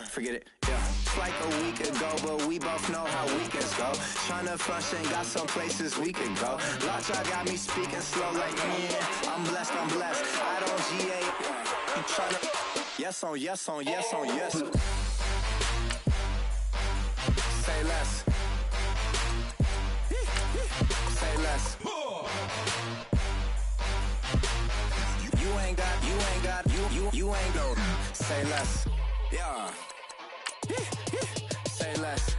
forget it, yeah. It's like a week ago, but we both know how weekends go. Tryna function, got some places we could go. Lockjaw got me speaking slow like, yeah, I'm blessed, I don't GA. You tryna, yes on yes on yes on yes. Say less. Say less. You ain't go. Say less. Yeah. Say less.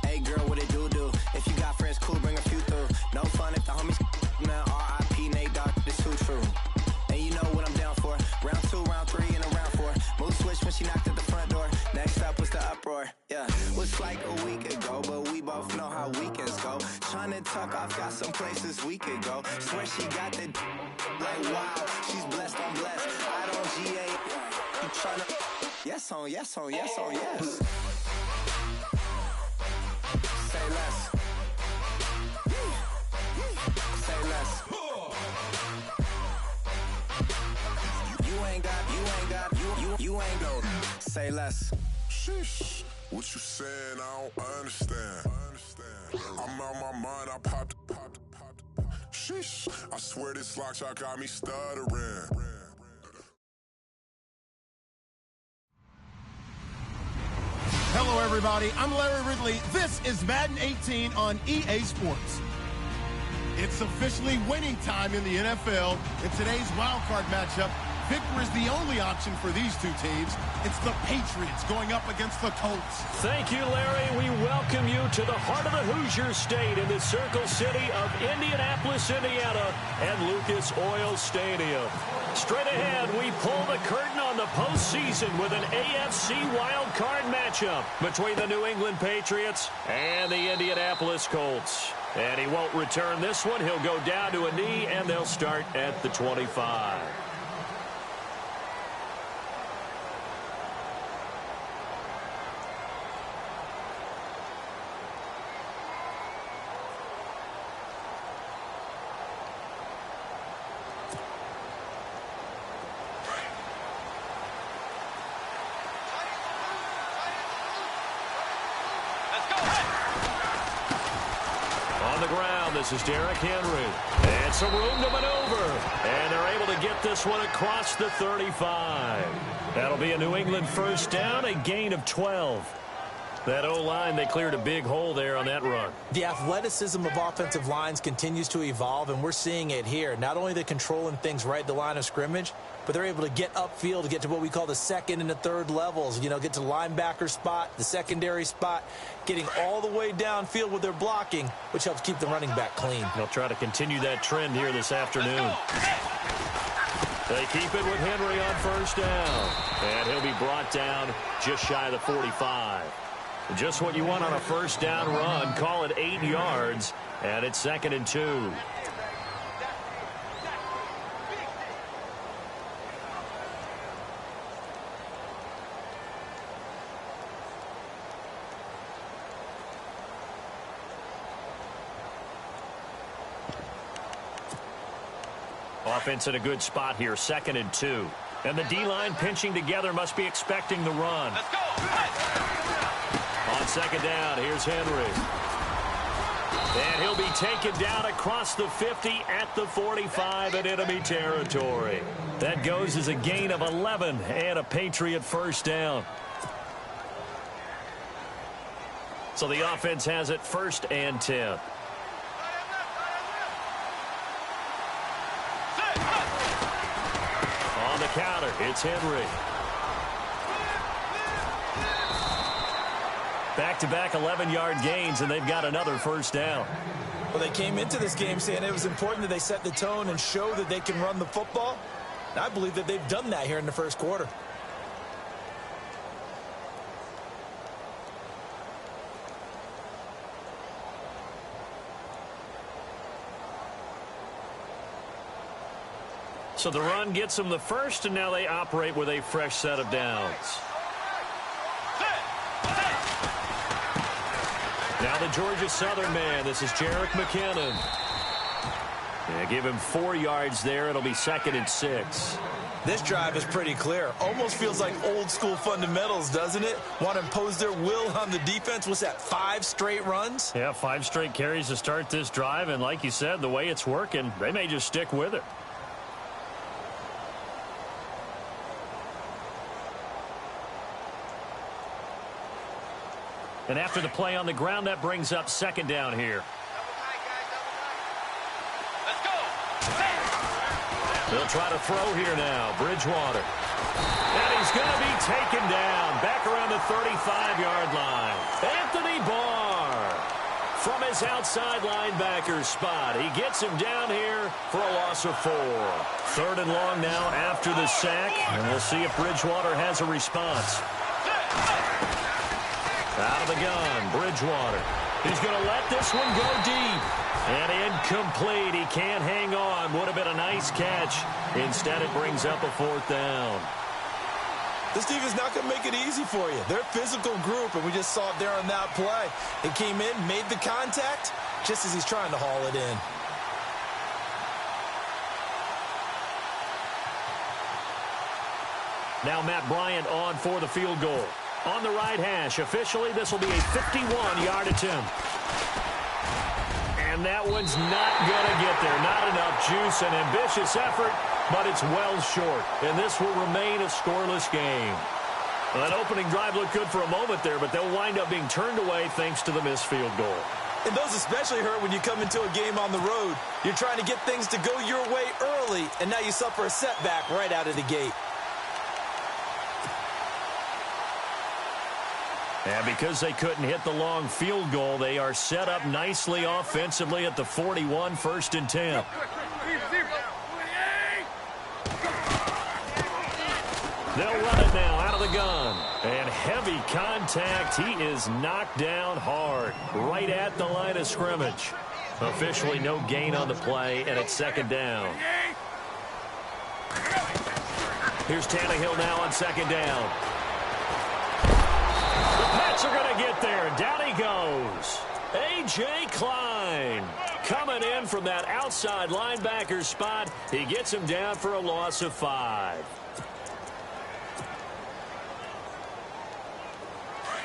Hey girl, what it do? If you got friends, cool, bring a few through. No fun if the homies, man. R.I.P. Nate Dogg, this too true. And you know what I'm down for. Round 2, round 3, and a round 4. Mood switch when she knocked at the front door. Next up was the uproar. Yeah, was like a week ago, but we both know how weekends go. Tryna tuck off, got some places we could go. Swear she got the like wow, she's blessed, I'm blessed. I don't GA. You tryna yes on yes on yes on yes. Say less. Say less. You ain't go. Say less. Sheesh. What you saying? I don't understand. I'm out my mind. I popped. Sheesh. I swear this lockjaw got me stuttering. Hello, everybody. I'm Larry Ridley. This is Madden 18 on EA Sports. It's officially winning time in the NFL. In today's wildcard matchup, victory is the only option for these two teams. It's the Patriots going up against the Colts. Thank you, Larry. We welcome you to the heart of the Hoosier State in the Circle City of Indianapolis, Indiana, and Lucas Oil Stadium. Straight ahead, we pull the curtain on the postseason with an AFC wildcard matchup between the New England Patriots and the Indianapolis Colts. And he won't return this one. He'll go down to a knee, and they'll start at the 25. This is Derrick Henry. And some room to maneuver. And they're able to get this one across the 35. That'll be a New England first down, a gain of 12. That O-line, they cleared a big hole there on that run. The athleticism of offensive lines continues to evolve, and we're seeing it here. Not only are they controlling things right at the line of scrimmage, but they're able to get upfield to get to what we call the second and the third levels. You know, get to the linebacker spot, the secondary spot, getting all the way downfield with their blocking, which helps keep the running back clean. They'll try to continue that trend here this afternoon. They keep it with Henry on first down. And he'll be brought down just shy of the 45. Just what you want on a first down run. Call it 8 yards, and it's 2nd and 2. Offense in a good spot here, 2nd and 2. And the D-line pinching together must be expecting the run. Let's go. On 2nd down, here's Henry. And he'll be taken down across the 50 at the 45 in enemy territory. That goes as a gain of 11 and a Patriot first down. So the offense has it 1st and 10. On the counter, it's Henry. Back-to-back 11-yard gains, and they've got another first down. Well, they came into this game saying it was important that they set the tone and show that they can run the football. And I believe that they've done that here in the first quarter. So the run gets them the first, and now they operate with a fresh set of downs. Now the Georgia Southern man. This is Jerick McKinnon. Yeah, give him 4 yards there. It'll be 2nd and 6. This drive is pretty clear. Almost feels like old school fundamentals, doesn't it? Want to impose their will on the defense. What's that, 5 straight runs? Yeah, 5 straight carries to start this drive. And like you said, the way it's working, they may just stick with it. And after the play on the ground, that brings up second down here. They'll try to throw here now. Bridgewater. And he's going to be taken down. Back around the 35-yard line. Anthony Barr from his outside linebacker spot. He gets him down here for a loss of 4. 3rd and long now after the sack. And we'll see if Bridgewater has a response. Out of the gun, Bridgewater. He's going to let this one go deep. And incomplete. He can't hang on. Would have been a nice catch. Instead, it brings up a 4th down. This defense not going to make it easy for you. They're a physical group, and we just saw it there on that play. It came in, made the contact, just as he's trying to haul it in. Now Matt Bryant on for the field goal. On the right hash. Officially, this will be a 51-yard attempt. And that one's not going to get there. Not enough juice. An ambitious effort, but it's well short. And this will remain a scoreless game. Well, that opening drive looked good for a moment there, but they'll wind up being turned away thanks to the missed field goal. And those especially hurt when you come into a game on the road. You're trying to get things to go your way early, and now you suffer a setback right out of the gate. And because they couldn't hit the long field goal, they are set up nicely offensively at the 41, 1st and 10. They'll run it now out of the gun. And heavy contact. He is knocked down hard right at the line of scrimmage. Officially no gain on the play, and it's 2nd down. Here's Tannehill now on 2nd down. Pats are going to get there. Down he goes. A.J. Klein coming in from that outside linebacker spot. He gets him down for a loss of 5.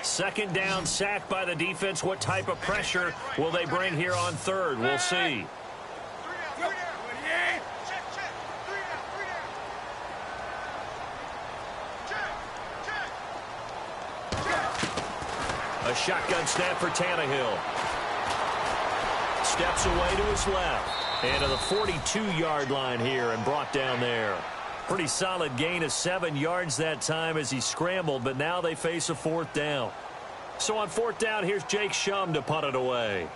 2nd down, sacked by the defense. What type of pressure will they bring here on 3rd? We'll see. A shotgun snap for Tannehill. Steps away to his left. And to the 42-yard line here and brought down there. Pretty solid gain of 7 yards that time as he scrambled, but now they face a 4th down. So on 4th down, here's Jake Shum to punt it away.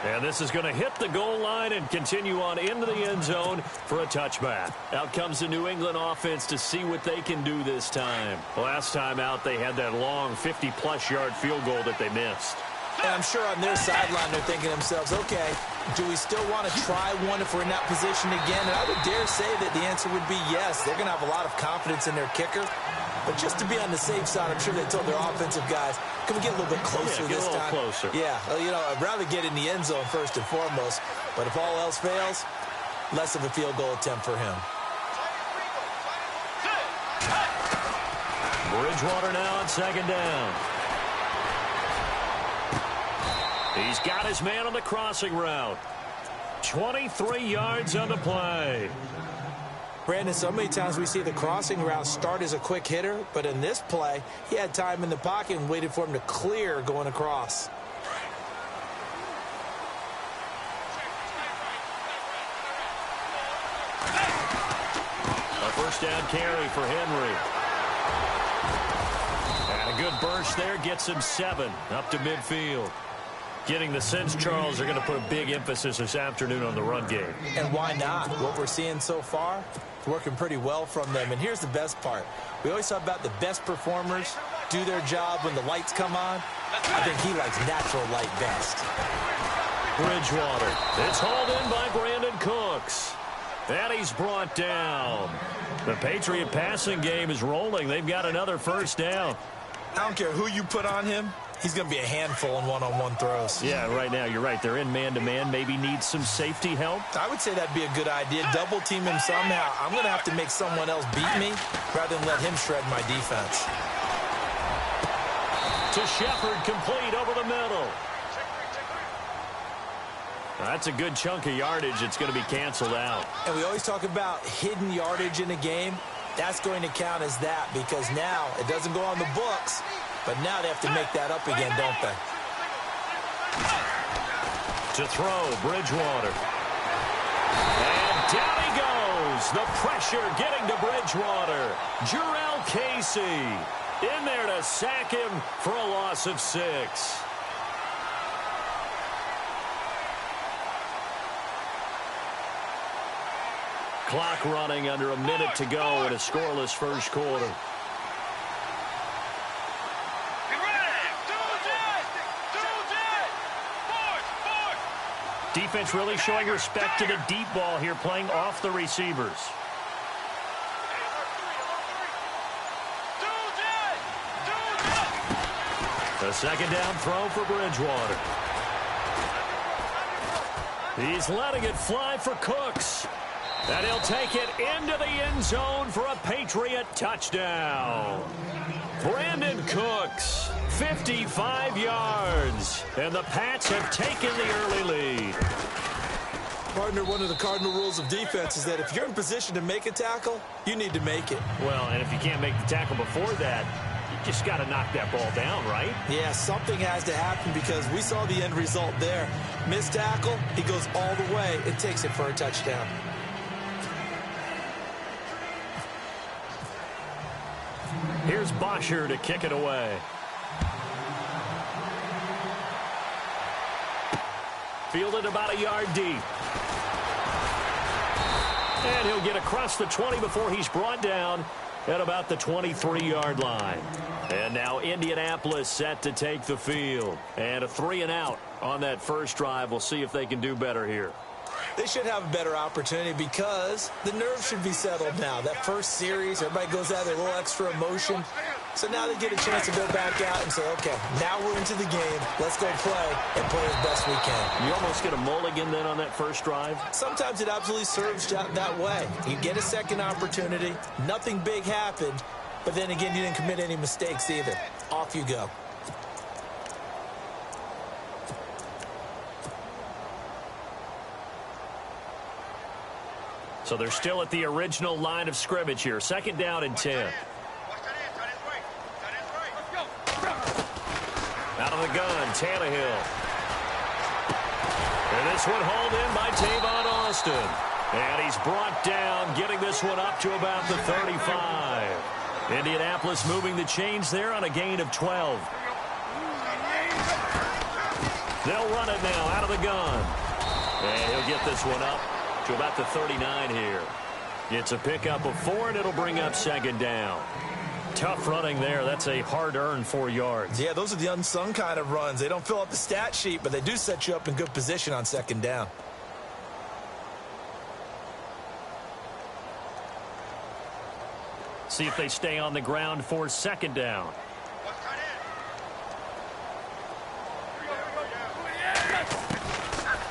And this is going to hit the goal line and continue on into the end zone for a touchback. Out comes the New England offense to see what they can do this time. Last time out, they had that long 50-plus yard field goal that they missed. And I'm sure on their sideline they're thinking to themselves, okay, do we still want to try one if we're in that position again? And I would dare say that the answer would be yes. They're going to have a lot of confidence in their kicker. But just to be on the safe side, I'm sure they told their offensive guys, can we get a little bit closer this time? Get a little closer. Yeah, you know, I'd rather get in the end zone first and foremost. But if all else fails, less of a field goal attempt for him. Bridgewater now on 2nd down. He's got his man on the crossing route. 23 yards on the play. Brandon, so many times we see the crossing route start as a quick hitter, but in this play, he had time in the pocket and waited for him to clear going across. A 1st down carry for Henry. And a good burst there gets him 7 up to midfield. Getting the sense, Charles, they're going to put a big emphasis this afternoon on the run game. And why not? What we're seeing so far, it's working pretty well from them. And here's the best part. We always talk about the best performers do their job when the lights come on. I think he likes natural light best. Bridgewater. It's hauled in by Brandon Cooks. And he's brought down. The Patriot passing game is rolling. They've got another 1st down. I don't care who you put on him. He's going to be a handful in one-on-one throws. Yeah, right now, you're right. They're in man-to-man. Maybe needs some safety help. I would say that'd be a good idea. Double team him somehow. I'm going to have to make someone else beat me rather than let him shred my defense. To Shepard, complete over the middle. That's a good chunk of yardage. It's going to be canceled out. And we always talk about hidden yardage in a game. That's going to count as that because now it doesn't go on the books, but now they have to make that up again, don't they? To throw, Bridgewater. And down he goes. The pressure getting to Bridgewater. Jurrell Casey in there to sack him for a loss of 6. Clock running under a minute to go in a scoreless first quarter. Defense really showing respect to the deep ball here, playing off the receivers. A second down throw for Bridgewater. He's letting it fly for Cooks. And he'll take it into the end zone for a Patriot touchdown. Brandon Cooks, 55 yards. And the Pats have taken the early lead. Partner, one of the cardinal rules of defense is that if you're in position to make a tackle, you need to make it. Well, and if you can't make the tackle before that, you just got to knock that ball down, right? Yeah, something has to happen because we saw the end result there. Missed tackle, he goes all the way and takes it for a touchdown. Here's Bosher to kick it away. Fielded about a yard deep. And he'll get across the 20 before he's brought down at about the 23-yard line. And now Indianapolis set to take the field. And a 3-and-out on that first drive. We'll see if they can do better here. They should have a better opportunity because the nerves should be settled now. That first series, everybody goes out there, a little extra emotion. So now they get a chance to go back out and say, okay, now we're into the game. Let's go play and play as best we can. You almost get a mulligan then on that first drive? Sometimes it absolutely serves that way. You get a second opportunity. Nothing big happened. But then again, you didn't commit any mistakes either. Off you go. So they're still at the original line of scrimmage here. Second down and 10. Out of the gun, Tannehill. And this one hauled in by Tavon Austin. And he's brought down, getting this one up to about the 35. Indianapolis moving the chains there on a gain of 12. They'll run it now out of the gun. And he'll get this one up to about the 39 here. It's a pickup of 4, and it'll bring up second down. Tough running there. That's a hard-earned 4 yards. Yeah, those are the unsung kind of runs. They don't fill up the stat sheet, but they do set you up in good position on second down. See if they stay on the ground for second down.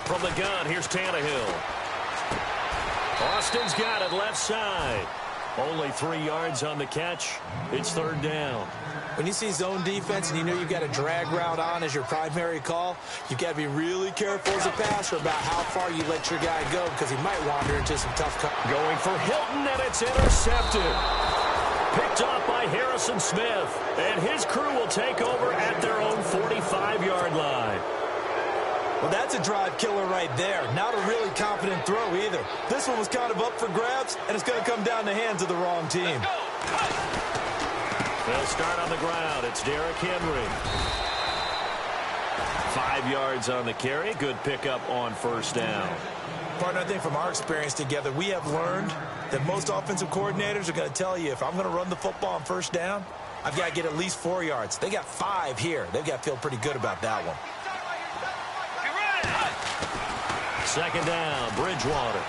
From the gun, here's Tannehill. Austin's got it left side. Only 3 yards on the catch. It's third down. When you see zone defense and you know you've got a drag route on as your primary call, you've got to be really careful as a passer about how far you let your guy go because he might wander into some tough coverage. Going for Hilton, and it's intercepted. Picked off by Harrison Smith. And his crew will take over at their own 45-yard line. Well, that's a drive killer right there. Not a really confident throw either. This one was kind of up for grabs, and it's going to come down the hands of the wrong team. They'll start on the ground. It's Derrick Henry. 5 yards on the carry. Good pickup on first down. Partner, I think from our experience together, we have learned that most offensive coordinators are going to tell you, if I'm going to run the football on first down, I've got to get at least 4 yards. They got 5 here. They've got to feel pretty good about that one. Second down, Bridgewater.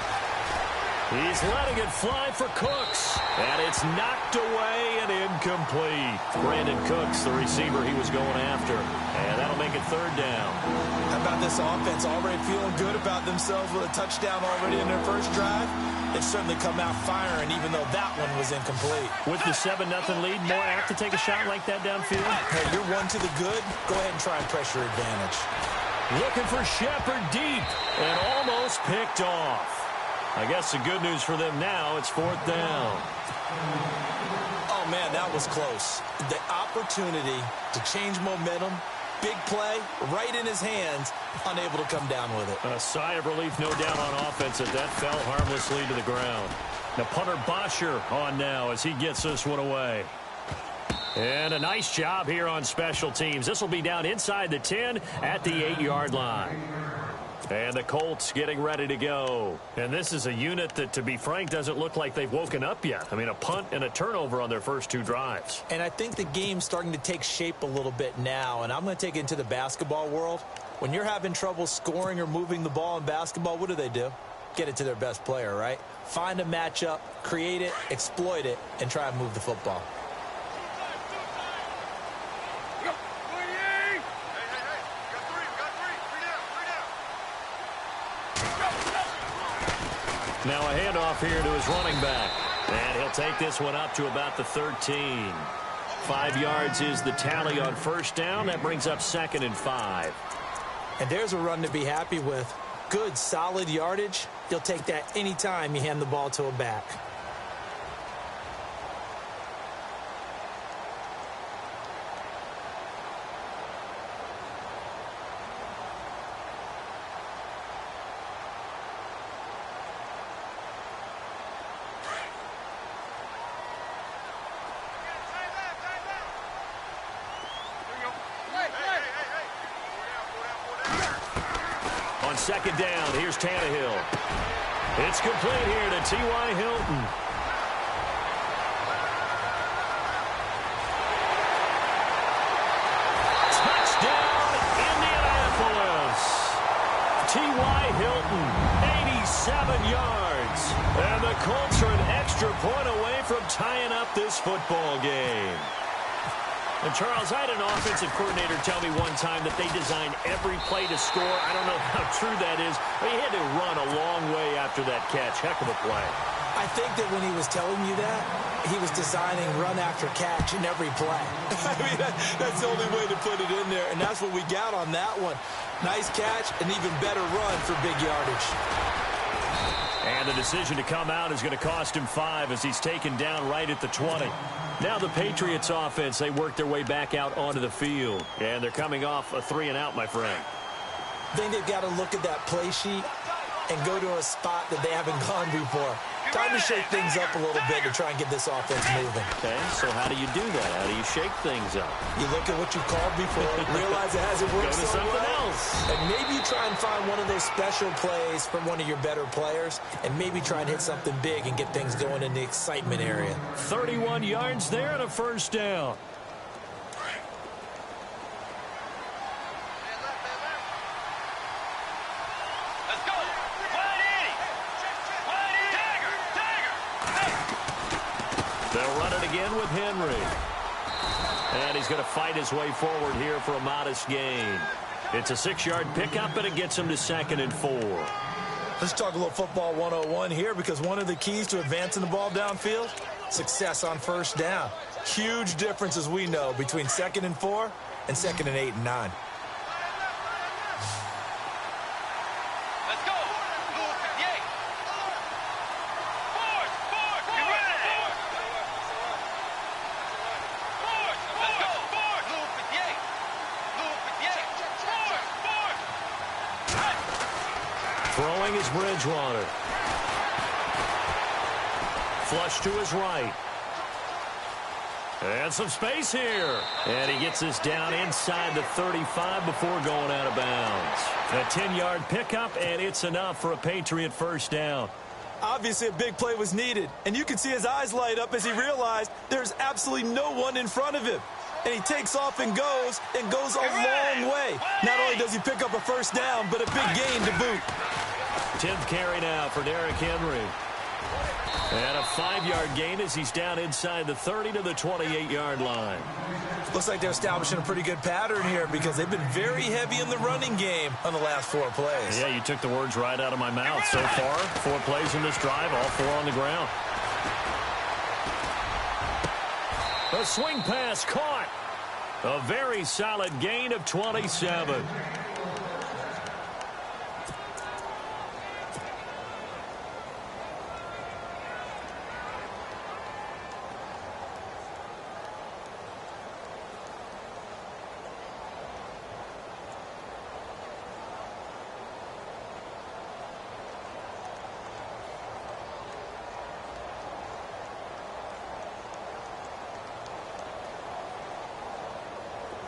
He's letting it fly for Cooks. And it's knocked away and incomplete. Brandon Cooks, the receiver he was going after. And that'll make it third down. How about this offense already feeling good about themselves with a touchdown already in their first drive? They've certainly come out firing, even though that one was incomplete. With the 7-0 lead, more apt to take a shot like that downfield? Hey, you're one to the good. Go ahead and try and pressure advantage. Looking for Shepard deep and almost picked off. I guess the good news for them now, it's fourth down. Oh, man, that was close. The opportunity to change momentum, big play, right in his hands, unable to come down with it. A sigh of relief, no doubt, on offense as that fell harmlessly to the ground. Now punter Bosher on now as he gets this one away. And a nice job here on special teams. This will be down inside the 10 at the 8-yard line. And the Colts getting ready to go. And this is a unit that, to be frank, doesn't look like they've woken up yet. I mean, a punt and a turnover on their first two drives. And I think the game's starting to take shape a little bit now. And I'm going to take it into the basketball world. When you're having trouble scoring or moving the ball in basketball, what do? Get it to their best player, right? Find a matchup, create it, exploit it, and try and move the football. Now a handoff here to his running back. And he'll take this one up to about the 13. 5 yards is the tally on first down. That brings up 2nd and 5. And there's a run to be happy with. Good, solid yardage. You'll take that anytime you hand the ball to a back. On second down, here's Tannehill. It's complete here to T.Y. Hilton. Touchdown, Indianapolis. T.Y. Hilton, 87 yards. And the Colts are an extra point away from tying up this football game. And, Charles, I had an offensive coordinator tell me one time that they design every play to score. I don't know how true that is, but he had to run a long way after that catch. Heck of a play. I think that when he was telling you that, he was designing run after catch in every play. I mean, that's the only way to put it in there, and that's what we got on that one. Nice catch, an even better run for big yardage. And the decision to come out is going to cost him 5 as he's taken down right at the 20. Now the Patriots offense, they work their way back out onto the field. And they're coming off a 3-and-out, my friend. I think they've got to look at that play sheet and go to a spot that they haven't gone before. Time to shake things up a little bit to try and get this offense moving. Okay, so how do you do that? How do you shake things up? You look at what you called before, realize it hasn't worked Go to so something well, else. and maybe you try and find one of those special plays from one of your better players, and maybe try and hit something big and get things going in the excitement area. 31 yards there and a first down. They'll run it again with Henry. And he's going to fight his way forward here for a modest gain. It's a 6-yard pickup, and it gets him to 2nd and 4. Let's talk a little football 101 here, because one of the keys to advancing the ball downfield, success on first down. Huge difference, as we know, between 2nd and 4 and 2nd and 8 and 9. Throwing is Bridgewater. Flush to his right. And some space here. And he gets this down inside the 35 before going out of bounds. A 10-yard pickup, and it's enough for a Patriot first down. Obviously, a big play was needed, and you can see his eyes light up as he realized there's absolutely no one in front of him. And he takes off and goes a long way. Not only does he pick up a first down, but a big gain to boot. 10th carry now for Derrick Henry. And a 5-yard gain as he's down inside the 30 to the 28-yard line. Looks like they're establishing a pretty good pattern here because they've been very heavy in the running game on the last 4 plays. Yeah, you took the words right out of my mouth. So far, 4 plays in this drive, all 4 on the ground. A swing pass caught. A very solid gain of 27.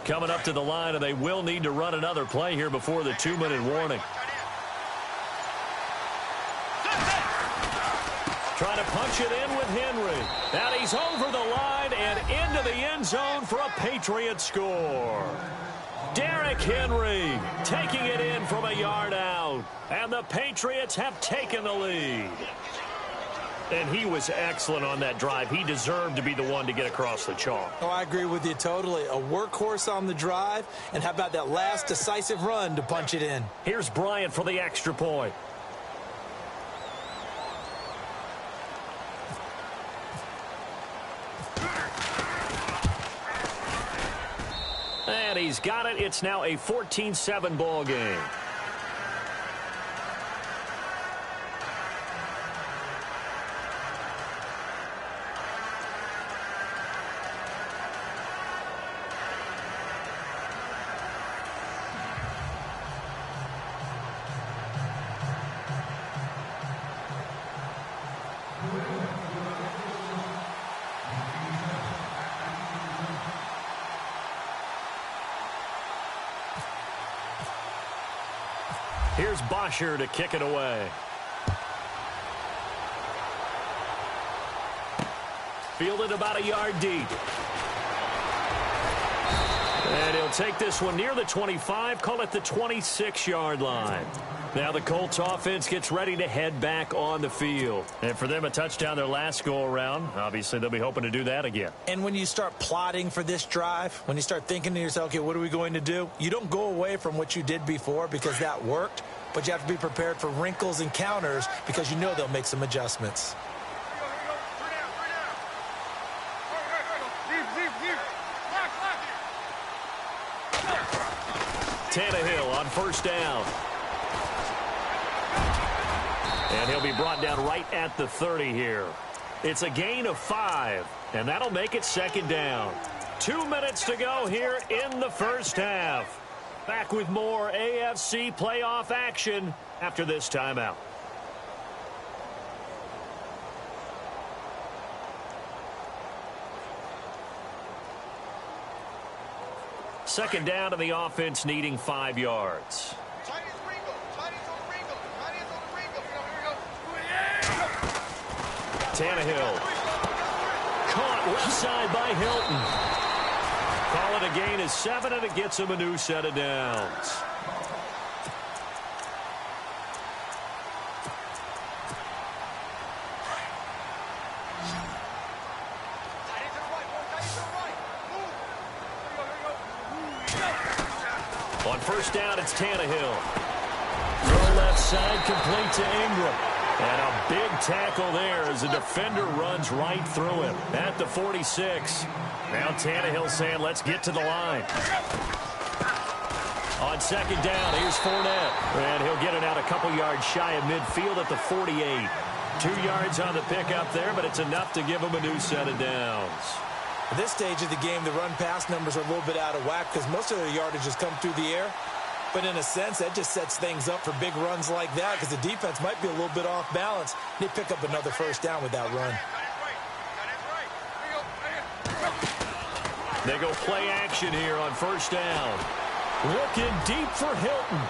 Coming up to the line, and they will need to run another play here before the 2-minute warning. Trying to punch it in with Henry. And he's over the line and into the end zone for a Patriot score. Derrick Henry taking it in from a yard out. And the Patriots have taken the lead. And he was excellent on that drive. He deserved to be the one to get across the chalk. Oh, I agree with you totally. A workhorse on the drive. And how about that last decisive run to punch it in? Here's Bryant for the extra point. And he's got it. It's now a 14-7 ball game. Here's Bosher to kick it away. Fielded about a yard deep. And he'll take this one near the 25, call it the 26-yard line. Now the Colts offense gets ready to head back on the field. And for them, a touchdown their last go-around. Obviously, they'll be hoping to do that again. And when you start plotting for this drive, when you start thinking to yourself, okay, what are we going to do? You don't go away from what you did before because that worked, but you have to be prepared for wrinkles and counters because you know they'll make some adjustments. Tannehill on first down. And he'll be brought down right at the 30 here. It's a gain of 5, and that'll make it second down. 2 minutes to go here in the first half. Back with more AFC playoff action after this timeout. Second down, and the offense needing 5 yards. Tannehill. Caught left side by Hilton. Call it a gain of 7, and it gets him a new set of downs. On first down, it's Tannehill. Throw left side, complete to Ingram. And a big tackle there as the defender runs right through him at the 46. Now Tannehill saying, let's get to the line. On second down, here's Fournette. And he'll get it out a couple yards shy of midfield at the 48. 2 yards on the pickup there, but it's enough to give him a new set of downs. At this stage of the game, the run-pass numbers are a little bit out of whack because most of their yardage has come through the air. But in a sense, that just sets things up for big runs like that because the defense might be a little bit off balance. They pick up another first down with that run. They go play action here on first down. Looking deep for Hilton.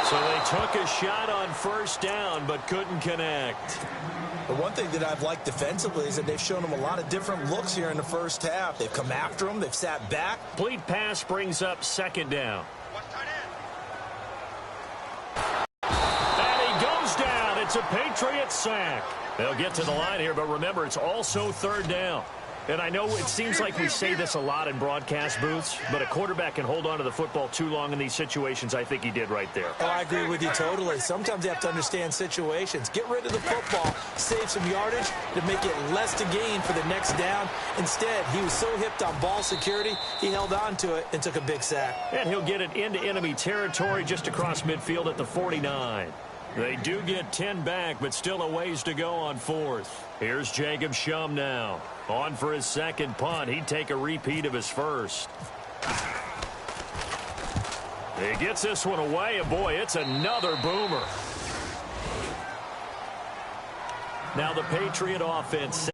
So they took a shot on first down but couldn't connect. The one thing that I've liked defensively is that they've shown them a lot of different looks here in the first half. They've come after them. They've sat back. Complete pass brings up second down. And he goes down. It's a Patriot sack. They'll get to the line here, but remember, it's also third down. And I know it seems like we say this a lot in broadcast booths, but a quarterback can hold on to the football too long in these situations. I think he did right there. Oh, I agree with you totally. Sometimes you have to understand situations. Get rid of the football, save some yardage to make it less to gain for the next down. Instead, he was so hipped on ball security, he held on to it and took a big sack. And he'll get it into enemy territory just across midfield at the 49. They do get 10 back, but still a ways to go on fourth. Here's Jacob Shum now. On for his second punt. He'd take a repeat of his first. He gets this one away, and boy, it's another boomer. Now the Patriot offense